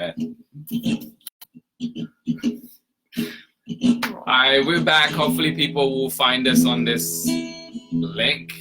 ahead. Alright, we're back. Hopefully people will find us on this link.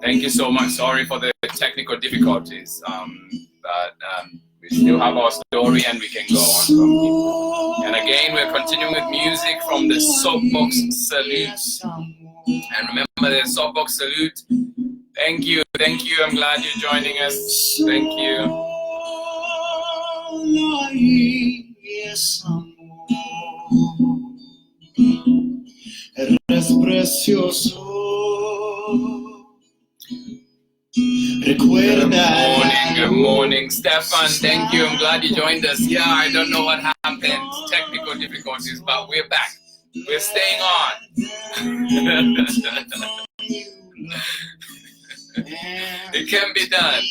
Thank you so much. Sorry for the technical difficulties. But we still have our story and we can go on from here. And again, we're continuing with music from the Soapbox Salute. And remember the Soapbox Salute. Thank you. Thank you. I'm glad you're joining us. Thank you. Eres precioso. Recuerda. Good morning, Stefan. Thank you. I'm glad you joined us. Yeah, I don't know what happened. Technical difficulties, but we're back. We're staying on. It can be done.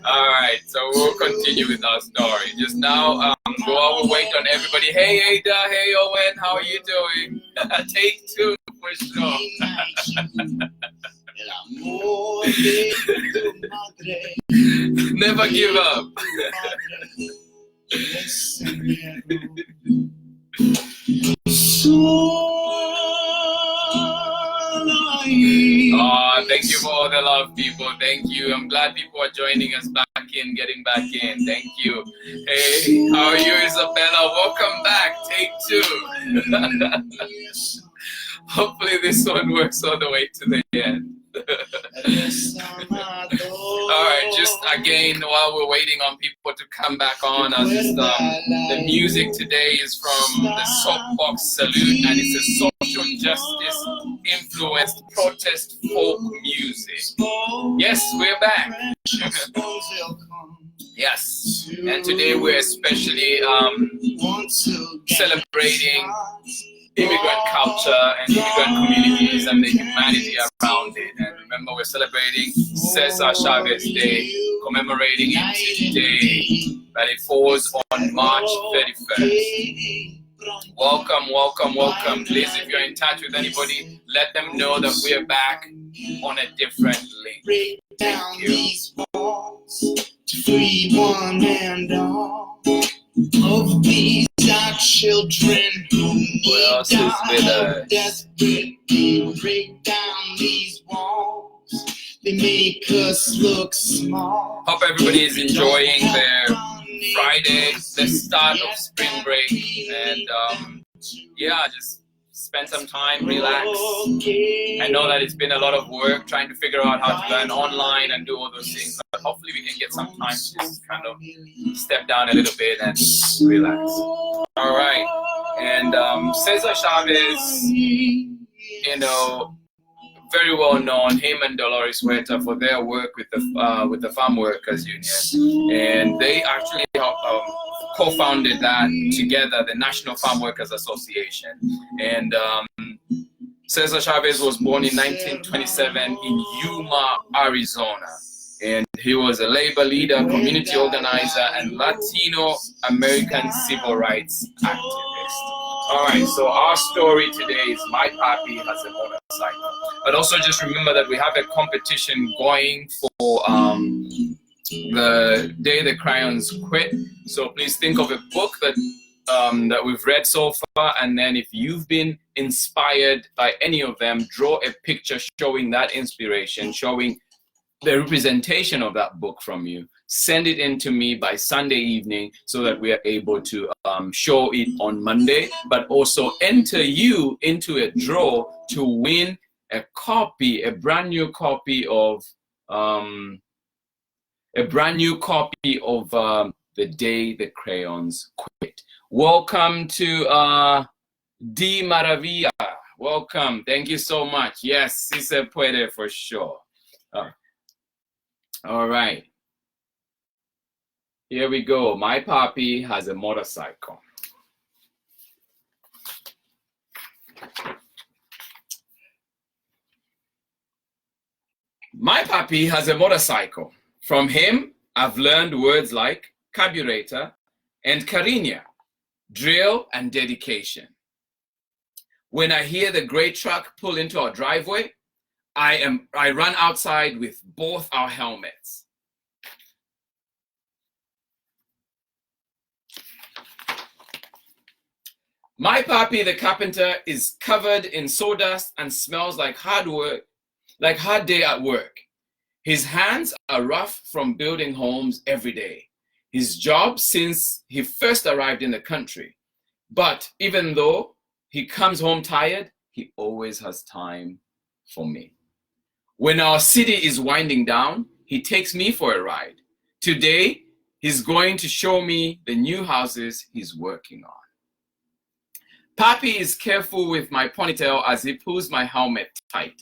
Alright, so we'll continue with our story. Just now, while we wait on everybody. Hey Ada, hey Owen, how are you doing? Take two for sure. Never give up. Oh, thank you for all the love, people. Thank you. I'm glad people are joining us back in, getting back in. Thank you. Hey, how are you, Isabella? Welcome back. Take two. Hopefully this one works all the way to the end. Alright, just again, while we're waiting on people to come back on, I'll just, the music today is from the Soapbox Salute, and it's a social justice influenced protest folk music. Yes, we're back. Yes, and today we're especially celebrating immigrant culture and immigrant communities and the humanity around it. And remember, we're celebrating Cesar Chavez Day, commemorating it today, but it falls on March 31st. Welcome, welcome, welcome. Please, if you're in touch with anybody, let them know that we're back on a different link. Thank you. To free one and all of these are children who need our desperately break down these walls. They make us look small. Hope everybody is enjoying their Friday, the start of spring break, and yeah, just spend some time, relax. I know that it's been a lot of work trying to figure out how to learn online and do all those things, but hopefully we can get some time to just kind of step down a little bit and relax. All right, and Cesar Chavez, you know, very well known, him and Delores Huerta, for their work with the Farm Workers Union, and they actually co-founded that together, the National Farm Workers Association. And Cesar Chavez was born in 1927 in Yuma, Arizona. And he was a labor leader, community organizer, and Latino American civil rights activist. All right, so our story today is My Papi Has a Motorcycle. But also just remember that we have a competition going for the day the crayons quit. So please think of a book that that we've read so far, and then if you've been inspired by any of them, draw a picture showing that inspiration, showing the representation of that book from you. Send it in to me by Sunday evening so that we are able to show it on Monday, but also enter you into a draw to win a copy, a brand new copy of The Day the Crayons Quit. Welcome to D Maravilla. Welcome. Thank you so much. Yes, si se puede for sure. All right. Here we go. My Papi Has a Motorcycle. My Papi has a motorcycle. From him, I've learned words like carburetor and cariña, drill and dedication. When I hear the great truck pull into our driveway, I run outside with both our helmets. My Papi, the carpenter, is covered in sawdust and smells like hard day at work. His hands are rough from building homes every day. His job since he first arrived in the country. But even though he comes home tired, he always has time for me. When our city is winding down, he takes me for a ride. Today, he's going to show me the new houses he's working on. Papi is careful with my ponytail as he pulls my helmet tight.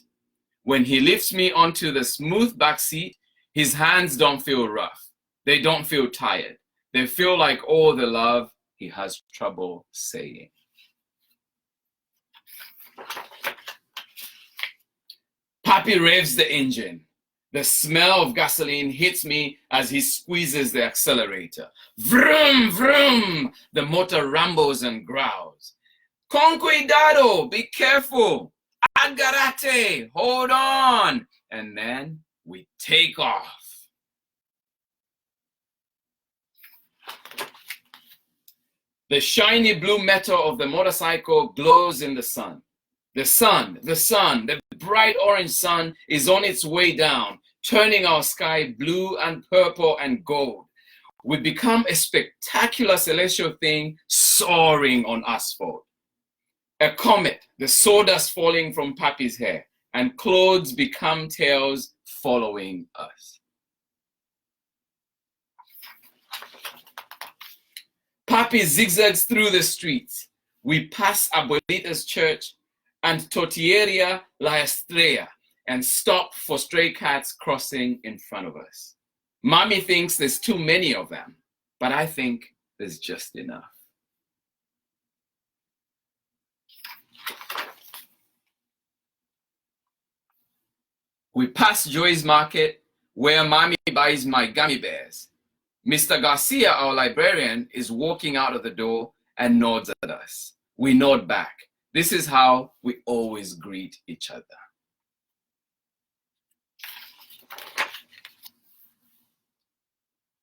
When he lifts me onto the smooth back seat, his hands don't feel rough. They don't feel tired. They feel like all the love he has trouble saying. Papi revs the engine. The smell of gasoline hits me as he squeezes the accelerator. Vroom, vroom! The motor rumbles and growls. Con cuidado, be careful. Agarrate, hold on. And then we take off. The shiny blue metal of the motorcycle glows in the sun. The bright orange sun is on its way down, turning our sky blue and purple and gold. We become a spectacular celestial thing soaring on asphalt. A comet, the sawdust falling from Papi's hair, and clothes become tails following us. Papi zigzags through the streets. We pass Abuelita's church and Tortilleria La Estrella and stop for stray cats crossing in front of us. Mommy thinks there's too many of them, but I think there's just enough. We pass Joy's Market, where Mommy buys my gummy bears. Mr. Garcia, our librarian, is walking out of the door and nods at us. We nod back. This is how we always greet each other.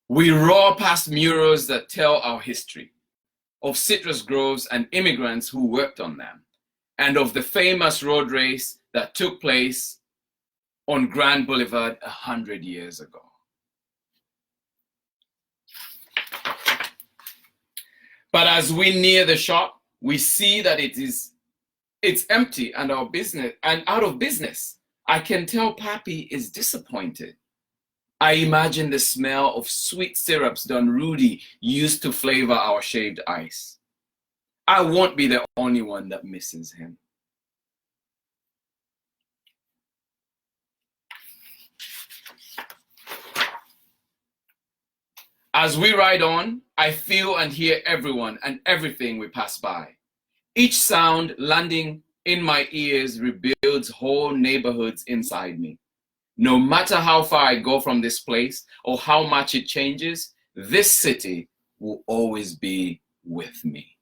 We roar past murals that tell our history, of citrus groves and immigrants who worked on them, and of the famous road race that took place on Grand Boulevard 100 years ago. But as we near the shop, we see that it's empty and out of business. I can tell Papi is disappointed. I imagine the smell of sweet syrups Don Rudy used to flavor our shaved ice. I won't be the only one that misses him. As we ride on, I feel and hear everyone and everything we pass by. Each sound landing in my ears rebuilds whole neighborhoods inside me. No matter how far I go from this place or how much it changes, this city will always be with me.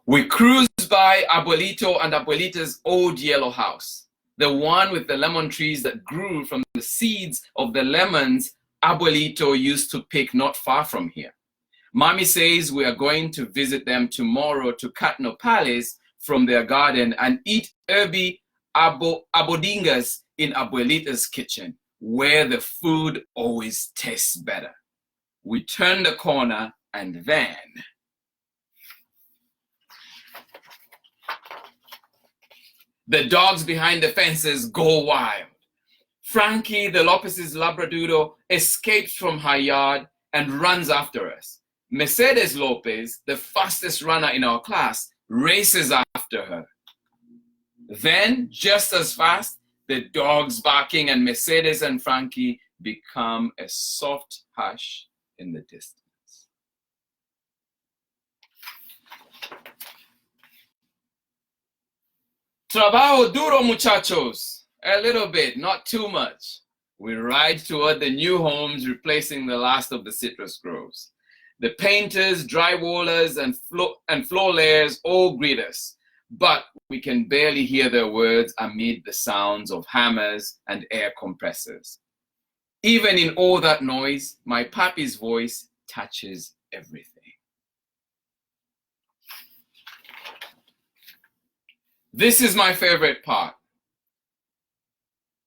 We cruise by Abuelito and Abuelita's old yellow house, the one with the lemon trees that grew from the seeds of the lemons Abuelito used to pick not far from here. Mommy says we are going to visit them tomorrow to cut nopales from their garden and eat herby abodingas in Abuelita's kitchen, where the food always tastes better. We turn the corner and then the dogs behind the fences go wild. Frankie, the Lopez's Labradoodle, escapes from her yard and runs after us. Mercedes Lopez, the fastest runner in our class, races after her. Then, just as fast, the dogs barking and Mercedes and Frankie become a soft hush in the distance. Trabajo duro, muchachos. A little bit, not too much. We ride toward the new homes, replacing the last of the citrus groves. The painters, drywallers, and floor layers all greet us, but we can barely hear their words amid the sounds of hammers and air compressors. Even in all that noise, my papi's voice touches everything. This is my favorite part.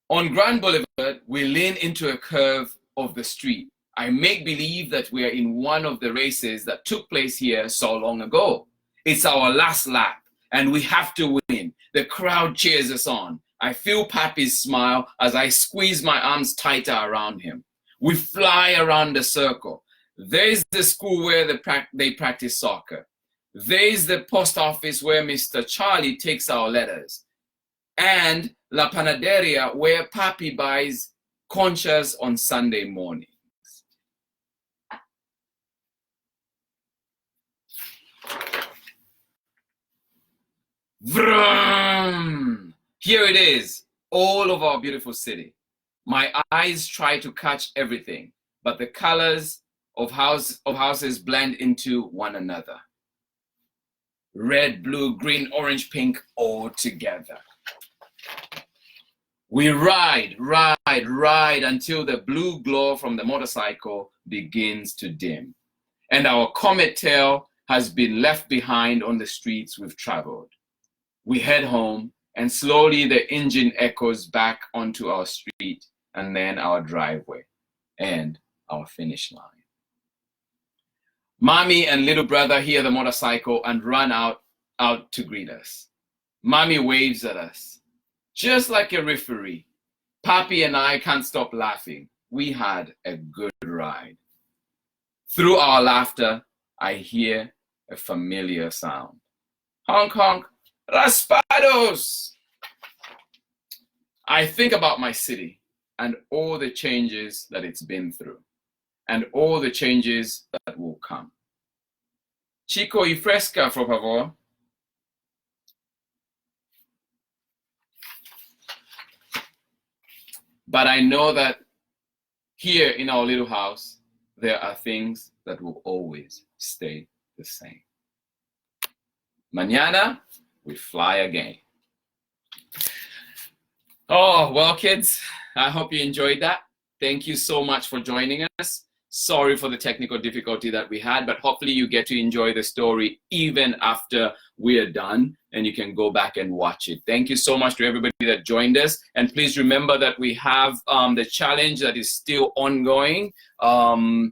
On Grand Boulevard, we lean into a curve of the street. I make believe that we are in one of the races that took place here so long ago. It's our last lap, and we have to win. The crowd cheers us on. I feel Papi's smile as I squeeze my arms tighter around him. We fly around the circle. There's the school where they practice soccer. There's the post office where Mr. Charlie takes our letters. And La Panaderia where Papi buys conchas on Sunday mornings. Vroom! Here it is, all of our beautiful city. My eyes try to catch everything, but the colors of houses blend into one another. Red, blue, green, orange, pink, all together. We ride until the blue glow from the motorcycle begins to dim. And our comet tail has been left behind on the streets we've traveled. We head home, and slowly the engine echoes back onto our street, and then our driveway, and our finish line. Mommy and little brother hear the motorcycle and run out to greet us. Mommy waves at us, just like a referee. Papi and I can't stop laughing. We had a good ride. Through our laughter, I hear a familiar sound. Honk, honk, raspados! I think about my city and all the changes that it's been through and all the changes that will come. Chico y fresca, por favor. But I know that here in our little house, there are things that will always stay the same. Mañana, we fly again. Oh, well, kids, I hope you enjoyed that. Thank you so much for joining us. Sorry for the technical difficulty that we had, but hopefully you get to enjoy the story even after we're done and you can go back and watch it. Thank you so much to everybody that joined us. And please remember that we have the challenge that is still ongoing. Go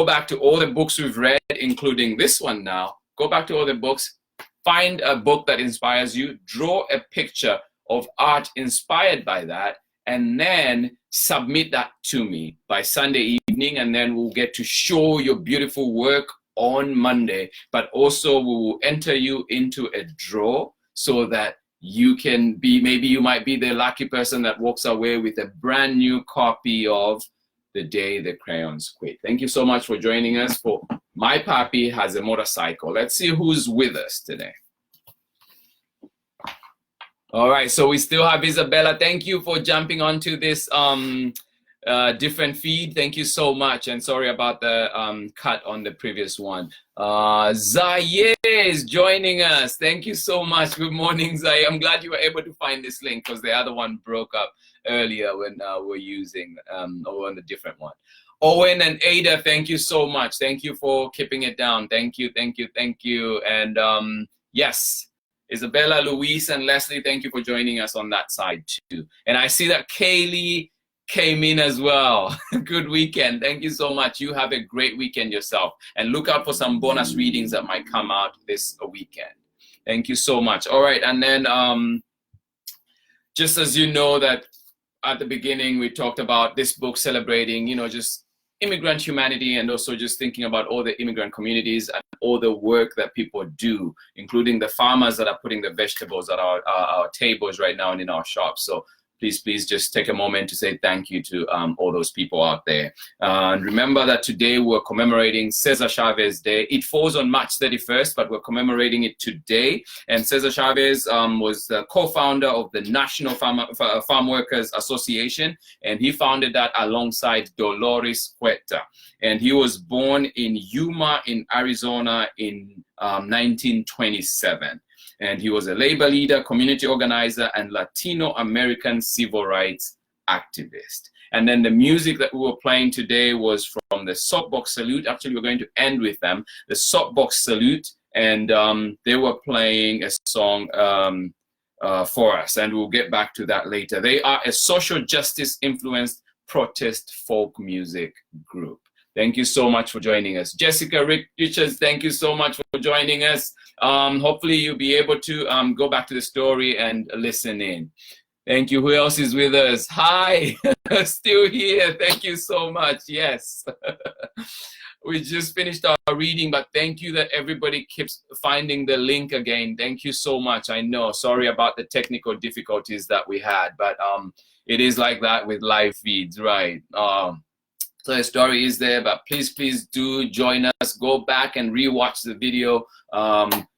back to all the books we've read, including this one now. Go back to all the books, find a book that inspires you, draw a picture of art inspired by that, and then submit that to me by Sunday evening, and then we'll get to show your beautiful work on Monday. But also we will enter you into a draw so that you can be, maybe you might be the lucky person that walks away with a brand new copy of The Day the Crayons Quit. Thank you so much for joining us for My Papi Has a Motorcycle. Let's see who's with us today. All right, so we still have Isabella. Thank you for jumping onto this different feed. Thank you so much, and sorry about the cut on the previous one. Zaye is joining us. Thank you so much. Good morning, Zaye. I'm glad you were able to find this link because the other one broke up earlier when we're using or on the different one. Owen and Ada, thank you so much. Thank you for keeping it down. Thank you, thank you, thank you. And yes, Isabella, Luis, and Leslie, thank you for joining us on that side too. And I see that Kaylee came in as well. Good weekend. Thank you so much. You have a great weekend yourself. And look out for some bonus readings that might come out this weekend. Thank you so much. All right, and then just as you know that at the beginning we talked about this book celebrating, you know, just immigrant humanity, and also just thinking about all the immigrant communities and all the work that people do, including the farmers that are putting the vegetables at our tables right now and in our shops. So please just take a moment to say thank you to all those people out there. And remember that today we're commemorating Cesar Chavez Day. It falls on March 31st, but we're commemorating it today. And Cesar Chavez was the co-founder of the National Farm Workers Association, and he founded that alongside Delores Huerta. And he was born in Yuma in Arizona in 1927. And he was a labor leader, community organizer, and Latino American civil rights activist. And then the music that we were playing today was from the Soapbox Salute. Actually, we're going to end with them, the Soapbox Salute, and they were playing a song for us, and we'll get back to that later. They are a social justice influenced protest folk music group. Thank you so much for joining us. Jessica Richards, thank you so much for joining us. Hopefully you'll be able to go back to the story and listen in. Thank you. Who else is with us? Hi, still here. Thank you so much. Yes. We just finished our reading, but thank you that everybody keeps finding the link again. Thank you so much. I know, sorry about the technical difficulties that we had, but it is like that with live feeds, right? So the story is there, but please do join us. Go back and rewatch the video.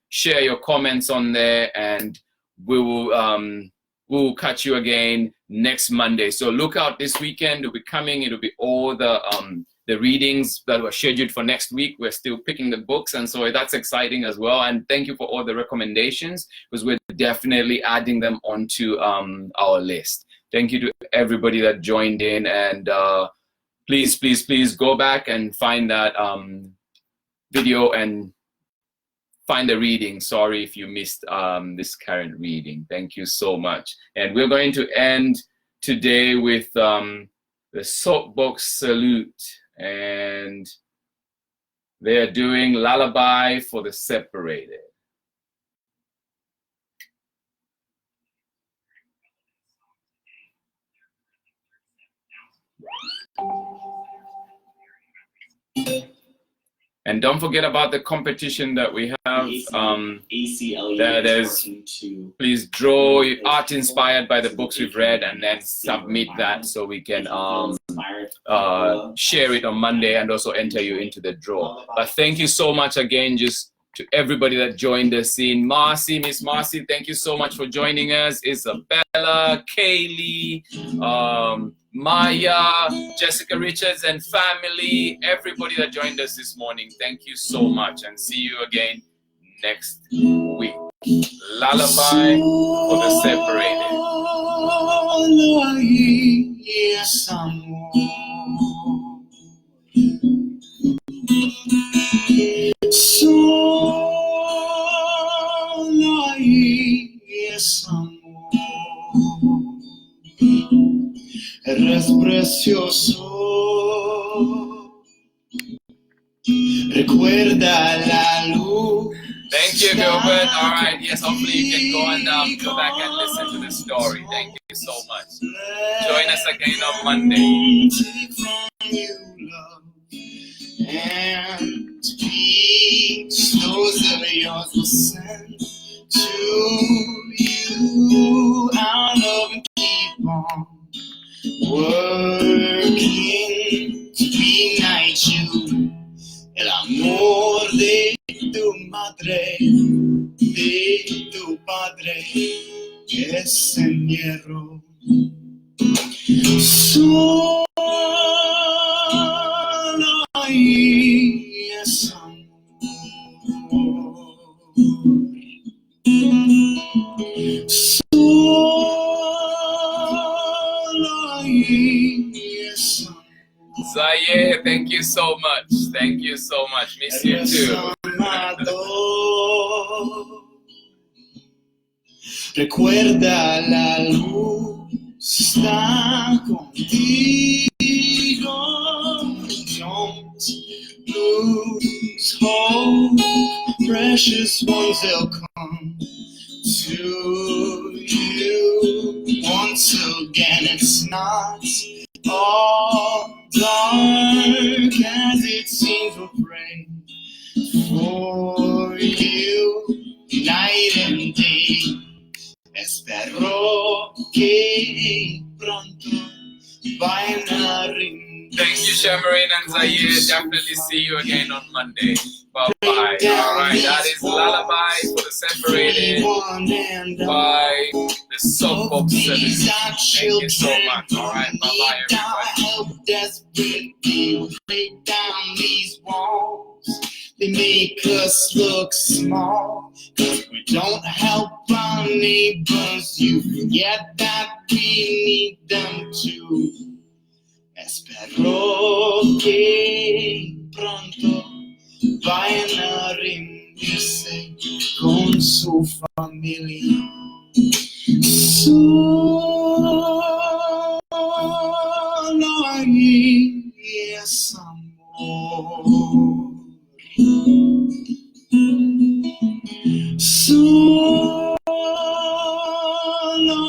Share your comments on there, and we'll catch you again next Monday. So look out this weekend. It'll be coming. It'll be all the readings that were scheduled for next week. We're still picking the books, and so that's exciting as well. And thank you for all the recommendations, because we're definitely adding them onto our list. Thank you to everybody that joined in, and please go back and find that video and find the reading. Sorry if you missed this current reading. Thank you so much. And we're going to end today with the Soapbox Salute, and they are doing Lullaby for the Separated. And don't forget about the competition that we have. That is, please draw art inspired by the books we've read, and then submit that so we can share it on Monday and also enter you into the draw. But thank you so much again, just to everybody that joined us in. Marcy, Miss Marcy, thank you so much for joining us. Isabella, Kaylee, Maya, Jessica Richards and family, everybody that joined us this morning, thank you so much, and see you again next week. Lullaby for the Separated. Eres precioso, recuerda la luz. Thank you, Gilbert. All right, yes, hopefully you can go and go back and listen to the story. Thank you so much. Join us again on Monday. And peace, those of yours will send to you. Our love and keep on working to unite you. El amor de tu madre, de tu padre, es en hierro. Solo ahí es amor. Zaye, thank you so much. Thank you so much. Miss you too. Recuerda, la luz está contigo. Don't lose hope. Precious ones, they'll come to you. Once again, it's not all dark as it seems. We'll pray for you night and day. Espero que pronto vayan a ring. Thank you, Shamarin and Zaire. Definitely see you again on Monday. Bye-bye. All right, that is Lullaby for the Separated by the Soapbox Salute. Thank you so much. All right, bye-bye, everybody. Desperately break down these walls. They make us look small, 'cause we don't help our neighbors. You forget that we need them too. Espero que pronto vayan a reunirse con su familia. Solo ahí es amor. Solo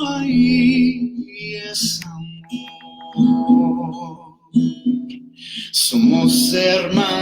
ahí es amor. Somos hermanos